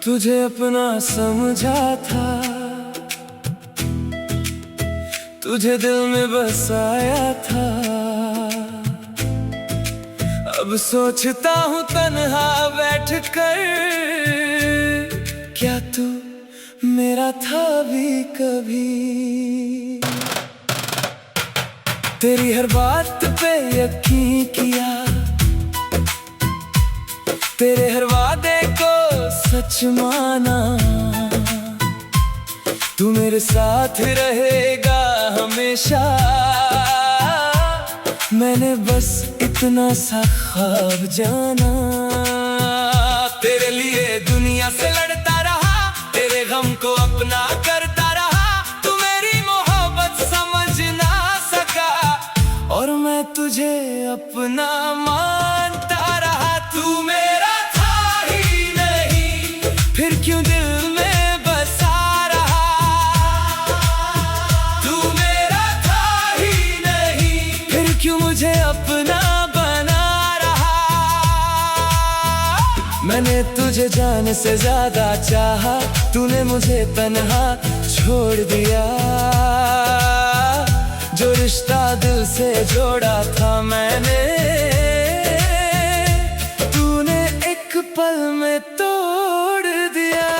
तुझे अपना समझा था, तुझे दिल में बसाया था। अब सोचता हूँ तन्हा बैठ कर, क्या तू मेरा था भी कभी। तेरी हर बात पे यकीन किया, तेरे हर वादे को सच माना। तू मेरे साथ रहेगा हमेशा, मैंने बस इतना सा ख्वाब जाना। तेरे लिए दुनिया से लड़ता रहा, तेरे गम को अपना करता रहा। तू मेरी मोहब्बत समझ ना सका, और मैं तुझे अपना मानता रहा। तू मेरा था ही नहीं, फिर क्यों दिल में बसा रहा। तू मेरा था ही नहीं, फिर क्यों मुझे अपना बना रहा। मैंने तुझे जान से ज्यादा चाहा, तूने मुझे तन्हा छोड़ दिया। जो रिश्ता दिल से जोड़ा था मैंने, तूने एक पल में तोड़ दिया।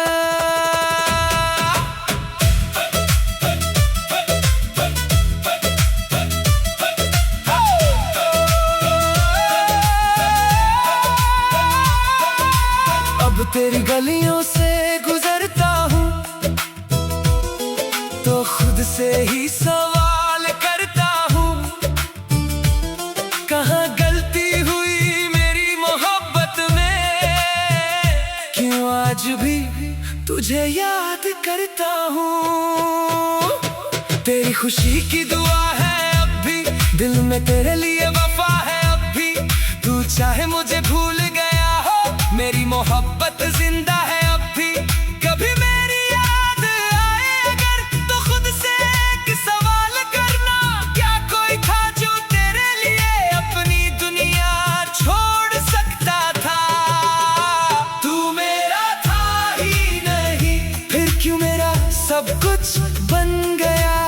अब तेरी गलियों से गुजरता हूँ तो खुद से ही सवाल करता हूँ, कहाँ गलती हुई मेरी मोहब्बत में। क्यों आज भी तुझे याद करता हूँ। तेरी खुशी की दुआ है अब भी, दिल में तेरे लिए वफा है अब भी। तू चाहे मुझे भूल गया हो, मेरी मोहब्बत जिंदा है अब भी। कभी मेरी याद आए अगर, तो खुद से एक सवाल करना, क्या कोई था जो तेरे लिए अपनी दुनिया छोड़ सकता था। तू मेरा था ही नहीं, फिर क्यों मेरा सब कुछ बन गया।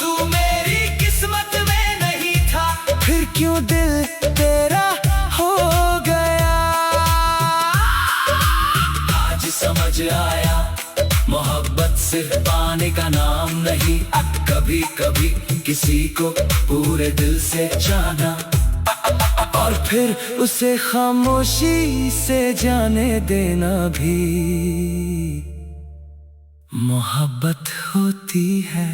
तू मेरी किस्मत में नहीं था, फिर क्यों दिल तेरा हो गया। आज समझ आया, मोहब्बत सिर्फ पाने का नाम नहीं। कभी कभी किसी को पूरे दिल से जाना, और फिर उसे खामोशी से जाने देना भी मोहब्बत होती है।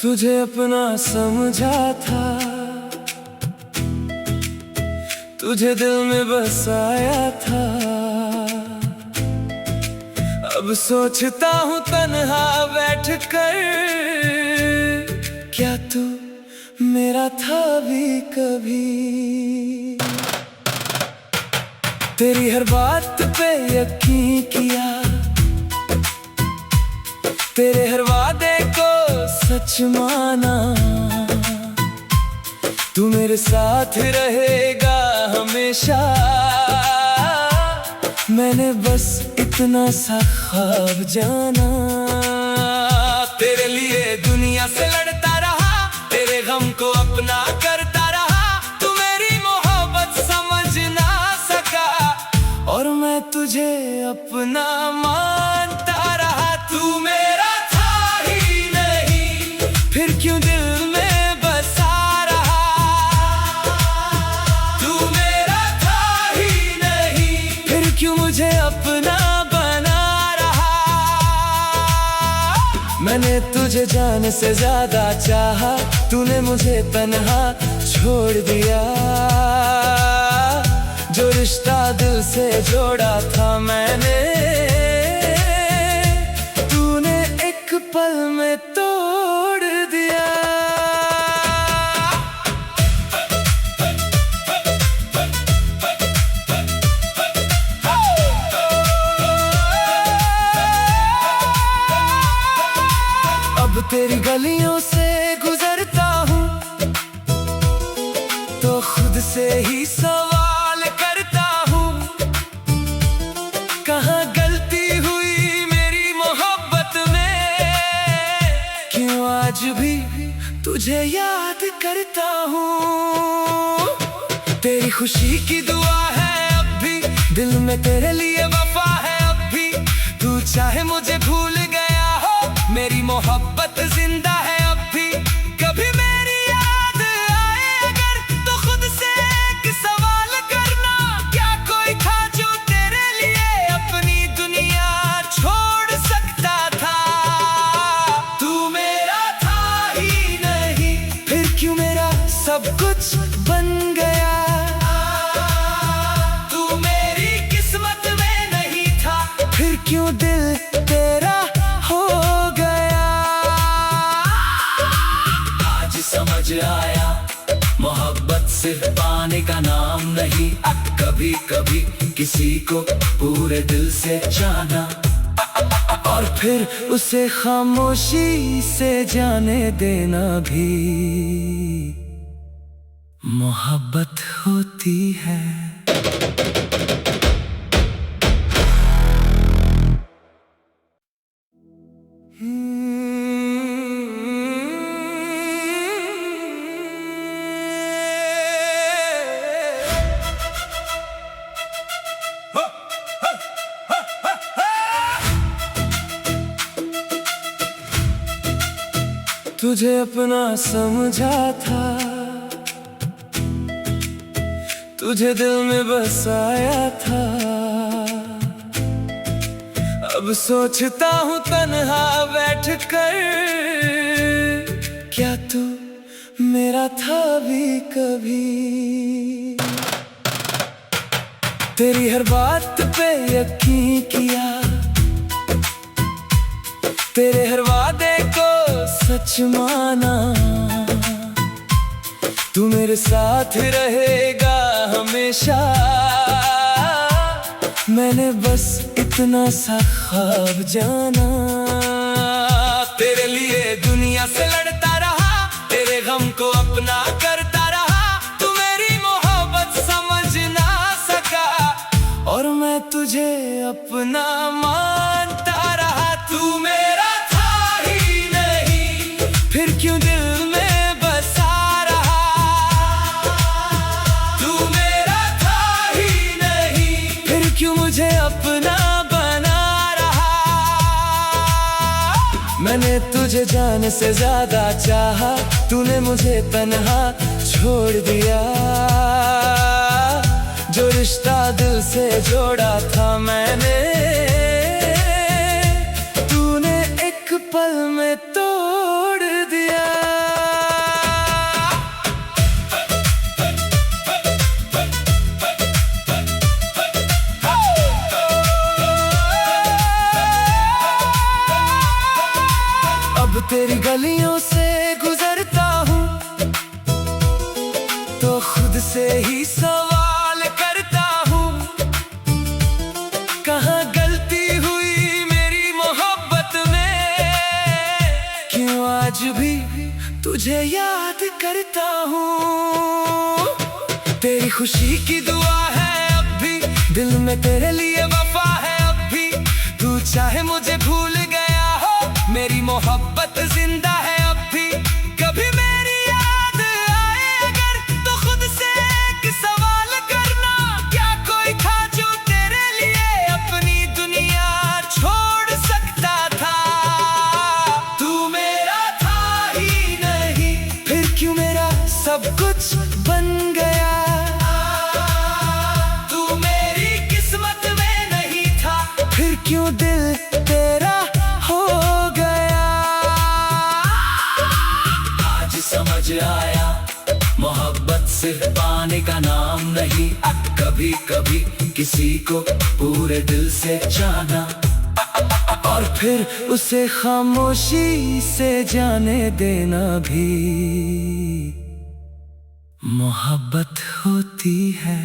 तुझे अपना समझा था, तुझे दिल में बसाया था। अब सोचता हूँ तन्हा बैठ कर, क्या तू मेरा था भी कभी। तेरी हर बात पे यकीन किया, तेरे हर वादे को सच माना। तू मेरे साथ रहेगा हमेशा, मैंने बस इतना सा ख्वाब जाना। तेरे लिए दुनिया से लड़ता रहा, तेरे गम को अपना करता रहा। तू मेरी मोहब्बत समझ ना सका, और मैं तुझे अपना मानता रहा। तू मेरा था ही नहीं, फिर क्यों दिल में बसा रहा। तू मेरा था ही नहीं, फिर क्यों मुझे अपना बना रहा। मैंने तुझे जान से ज्यादा चाहा, तूने मुझे तन्हा छोड़ दिया। जो रिश्ता दिल से जोड़ा था मैंने, तूने एक पल में तोड़ दिया। तेरी गलियों से गुजरता हूँ तो खुद से ही सवाल करता हूँ, कहाँ गलती हुई मेरी मोहब्बत में, क्यों आज भी तुझे याद करता हूँ। तेरी खुशी की दुआ है अब भी, दिल में तेरे लिए वफा है अब भी। तू चाहे मुझे भूल गया हो, मेरी मोहब्बत जिंदा है अब भी। कभी मेरी याद आए अगर तो खुद से एक सवाल करना, क्या कोई था जो तेरे लिए अपनी दुनिया छोड़ सकता था। तू मेरा था ही नहीं, फिर क्यों मेरा सब कुछ बन गया। तू मेरी किस्मत में नहीं था, फिर क्यों दिल तेरा हो गया। आज समझ आया मोहब्बत सिर्फ पाने का नाम नहीं, कभी कभी किसी को पूरे दिल से जाना और फिर उसे खामोशी से जाने देना भी मोहब्बत होती है। तुझे अपना समझा था, तुझे दिल में बसाया था। अब सोचता हूँ तन्हा बैठ कर, क्या तू मेरा था भी कभी। तेरी हर बात पे यकीन किया, तेरे हर वादे को सच माना। तू मेरे साथ रहेगा हमेशा, मैंने बस इतना सा ख्वाब जाना। तेरे लिए दुनिया से लड़ता रहा, तेरे गम को अपना करता रहा। तू मेरी मोहब्बत समझ ना सका और मैं तुझे अपना मानता रहा। तू मेरा था ही नहीं, फिर क्यों दिल में बसा रहा। तू मेरा था ही नहीं, फिर क्यों मुझे अपना बना रहा। मैंने तुझे जान से ज्यादा चाहा, तूने मुझे तन्हा छोड़ दिया। जो रिश्ता दिल से जोड़ा था मैंने, तूने एक पल में तोड़ दिया। अब तेरी गलियों से गुजरता हूँ तो खुद से ही सवाल करता हूँ, कहाँ गलती हुई मेरी मोहब्बत में, क्यों आज भी तुझे याद करता हूँ। तेरी खुशी की दुआ है अब भी, दिल में तेरे लिए वफा है अब भी। तू चाहे मुझे भूल गया हो, मेरी मोहब्बत जिंदा है अब भी। कभी मेरी याद आए अगर तो खुद से एक सवाल करना, क्या कोई था जो तेरे लिए अपनी दुनिया छोड़ सकता था। तू मेरा था ही नहीं, फिर क्यों मेरा सब कुछ बन गया। तू मेरी किस्मत में नहीं था, फिर क्यों दिल तेरा हो गया। आज समझ आया मोहब्बत सिर्फ पाने का नाम नहीं, कभी कभी किसी को पूरे दिल से जाना और फिर उसे खामोशी से जाने देना भी मोहब्बत होती है।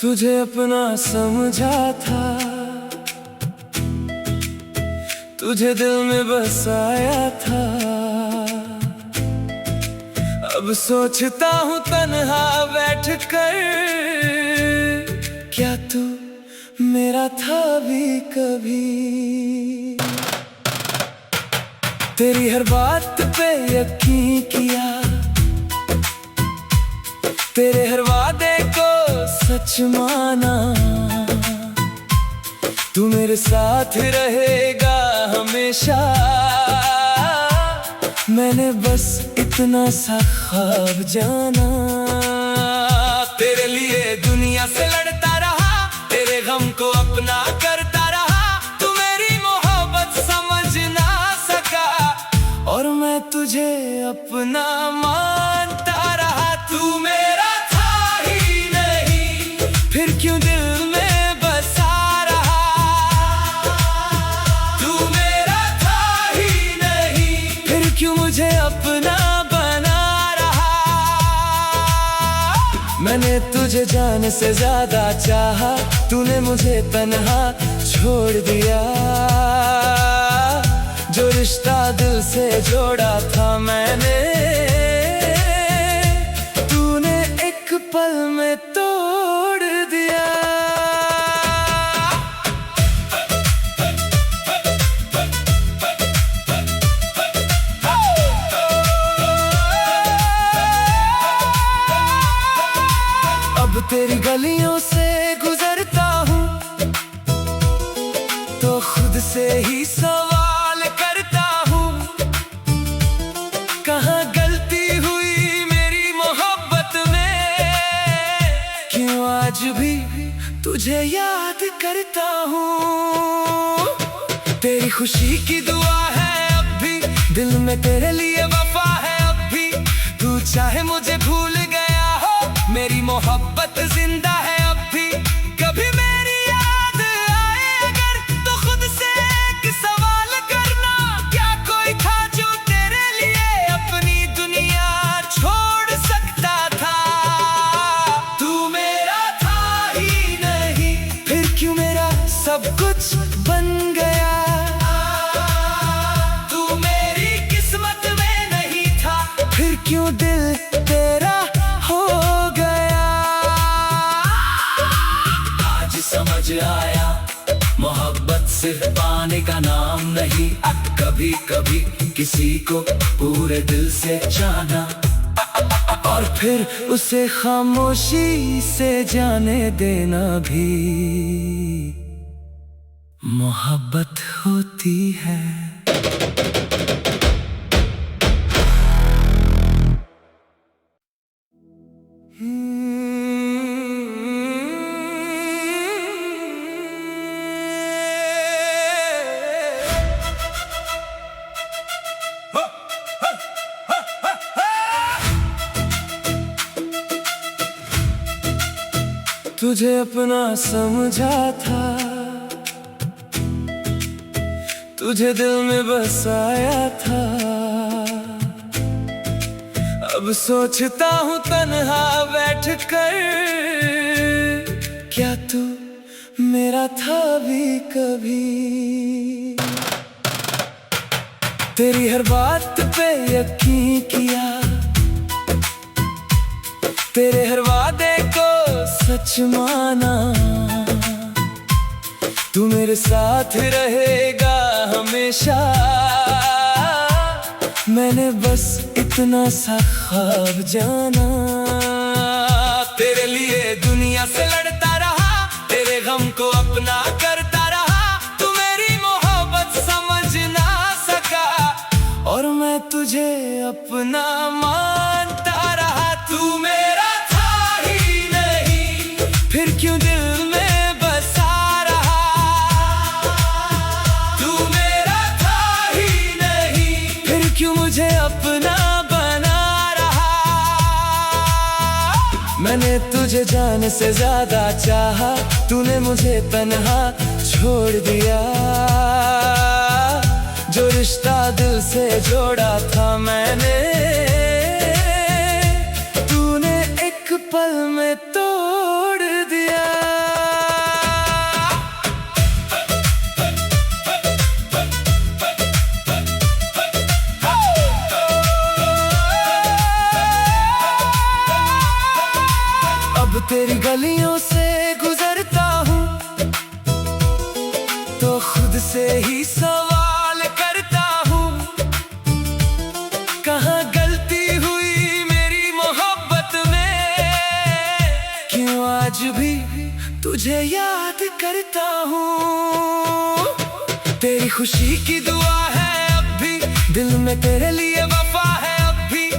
तुझे अपना समझा था, तुझे दिल में बसाया था। अब सोचता हूँ तन्हा बैठकर, क्या तू मेरा था भी कभी। तेरी हर बात पे यकीन किया, तेरे हर वादे को सच माना। तू मेरे साथ रहेगा हमेशा, मैंने बस इतना सा ख्वाब जाना। तेरे लिए दुनिया से लड़ता रहा, तेरे गम को अपना करता रहा। तू मेरी मोहब्बत समझ ना सका, और मैं तुझे अपना मानता रहा। तू मेरा था ही नहीं, फिर क्यों दिल में बसा रहा। तू मेरा था ही नहीं, फिर क्यों मुझे अपना बना रहा। मैंने तुझे जान से ज्यादा चाहा, तूने मुझे तन्हा छोड़ दिया। जो रिश्ता दिल से जोड़ा था मैंने, तूने एक पल में तोड़ दिया। अब तेरी गलियों से गुजरता हूँ तो खुद से ही सवाल करता हूँ, कहाँ गलती हुई मेरी मोहब्बत में। क्यों आज भी तुझे याद करता हूँ। तेरी खुशी की दुआ है अब भी, दिल में तेरे लिए वफा है अब भी। तू चाहे मुझे भूल गया हो, मेरी मोहब्बत जिंदा है अब भी। कभी मेरी याद आए अगर तो खुद से एक सवाल करना, क्या कोई था जो तेरे लिए अपनी दुनिया छोड़ सकता था। तू मेरा था ही नहीं, फिर क्यों मेरा सब कुछ बन गया। तू मेरी किस्मत में नहीं था, फिर क्यों दिल तेरा हो गया। आज समझ आया, मोहब्बत सिर्फ पाने का नाम नहीं। कभी कभी किसी को पूरे दिल से जाना, और फिर उसे खामोशी से जाने देना भी मोहब्बत होती है। तुझे अपना समझा था, तुझे दिल में बसाया था। अब सोचता हूँ तन्हा बैठकर, क्या तू मेरा था भी कभी। तेरी हर बात पे यकीन किया, तेरे हर वादे को सच माना। तू मेरे साथ रहेगा हमेशा, मैंने बस इतना सा ख्वाब जाना। तेरे लिए दुनिया से लड़ता रहा, तेरे गम को अपना करता रहा। तू मेरी मोहब्बत समझ ना सका, और मैं तुझे अपना मानता रहा। तू मेरा था ही नहीं, फिर क्यों दिल में बसा रहा। तू मेरा था ही नहीं, फिर क्यों मुझे अपना बना रहा। मैंने तुझे जान से ज्यादा चाहा, तूने मुझे तन्हा छोड़ दिया। जो रिश्ता दिल से जोड़ा था मैंने, तूने एक पल में तोड़ दिया। तेरी गलियों से गुजरता हूँ तो खुद से ही सवाल करता हूँ, कहाँ गलती हुई मेरी मोहब्बत में, क्यों आज भी तुझे याद करता हूँ। तेरी खुशी की दुआ है अब भी, दिल में तेरे लिए वफा है अब भी।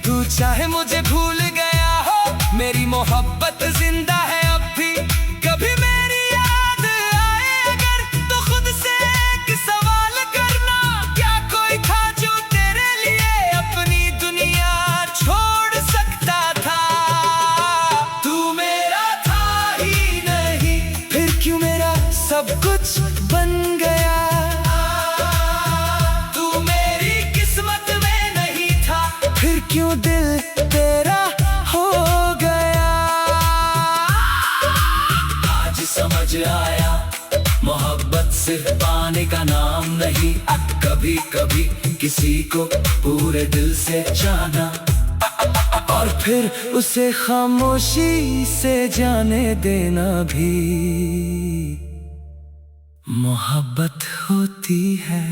तू चाहे मुझे भूल गया हो, मेरी मोहब्बत जिंदा है अब भी। कभी मेरी याद आए अगर तो खुद से एक सवाल करना, क्या कोई था जो तेरे लिए अपनी दुनिया छोड़ सकता था। तू मेरा था ही नहीं, फिर क्यों मेरा सब कुछ बन गया। तू मेरी किस्मत में नहीं था, फिर क्यों दिल तेरा हो गया। आज समझ आया मोहब्बत सिर्फ पाने का नाम नहीं, कभी कभी किसी को पूरे दिल से जाना और फिर उसे खामोशी से जाने देना भी मोहब्बत होती है।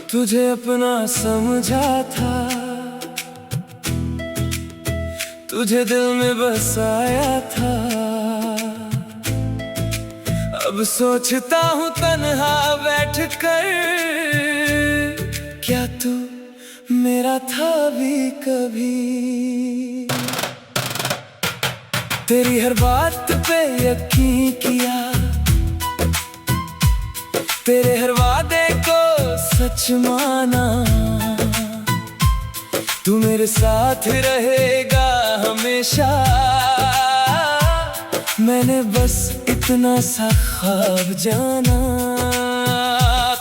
तुझे अपना समझा था, तुझे दिल में बसाया था। अब सोचता हूँ तन्हा बैठकर, क्या तू मेरा था भी कभी। तेरी हर बात पे यकीन किया, तेरे हर वादे को सच माना। तू मेरे साथ रहेगा हमेशा, मैंने बस इतना सा ख्वाब जाना।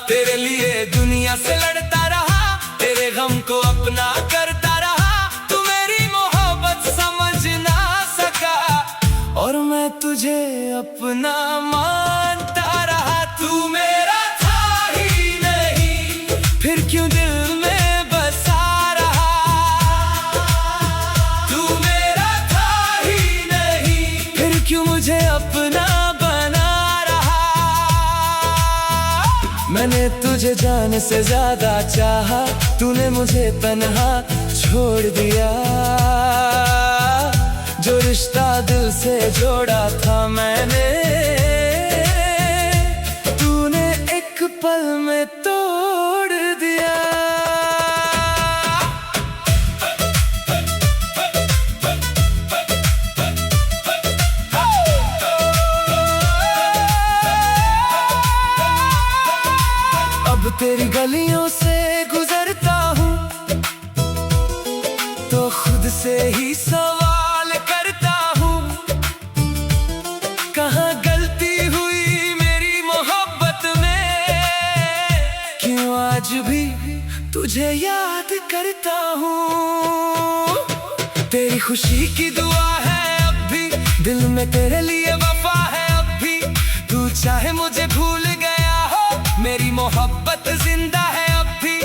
तेरे लिए दुनिया से लड़ता रहा, तेरे गम को अपना करता रहा। तू मेरी मोहब्बत समझ ना सका और मैं तुझे अपना मानता रहा। तू मेरा था ही नहीं, फिर क्यों दिल में बसा रहा। तू मेरा था ही नहीं, फिर क्यों मुझे अपना बना रहा। मैंने तुझे जान से ज्यादा चाहा, तूने मुझे तन्हा छोड़ दिया। जो रिश्ता दिल से जोड़ा था मैंने, तूने एक पल में तोड़ दिया। अब तेरी गलियों से गुजरता हूँ तो खुद से ही सवाल करता हूँ, कहाँ गलती हुई मेरी मोहब्बत में, क्यों आज भी तुझे याद करता हूँ। तेरी खुशी की दुआ है अब भी, दिल में तेरे लिए वफा है अब भी। तू चाहे मुझे भूल गया हो, मेरी मोहब्बत जिंदा है अब भी।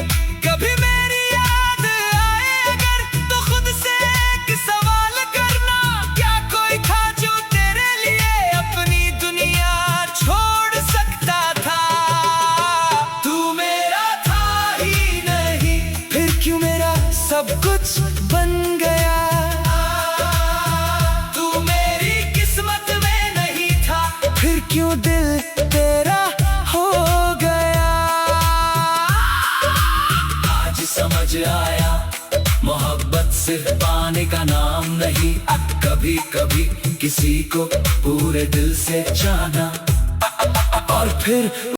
कभी मेरी याद आए अगर तो खुद से एक सवाल करना, क्या कोई था जो तेरे लिए अपनी दुनिया छोड़ सकता था। तू मेरा था ही नहीं, फिर क्यों मेरा सब कुछ बन गया। तू मेरी किस्मत में नहीं था, फिर क्यों दिल तेरा हो गया। आज समझ आया मोहब्बत सिर्फ पाने का नाम नहीं, कभी कभी किसी को पूरे दिल से जाना और फिर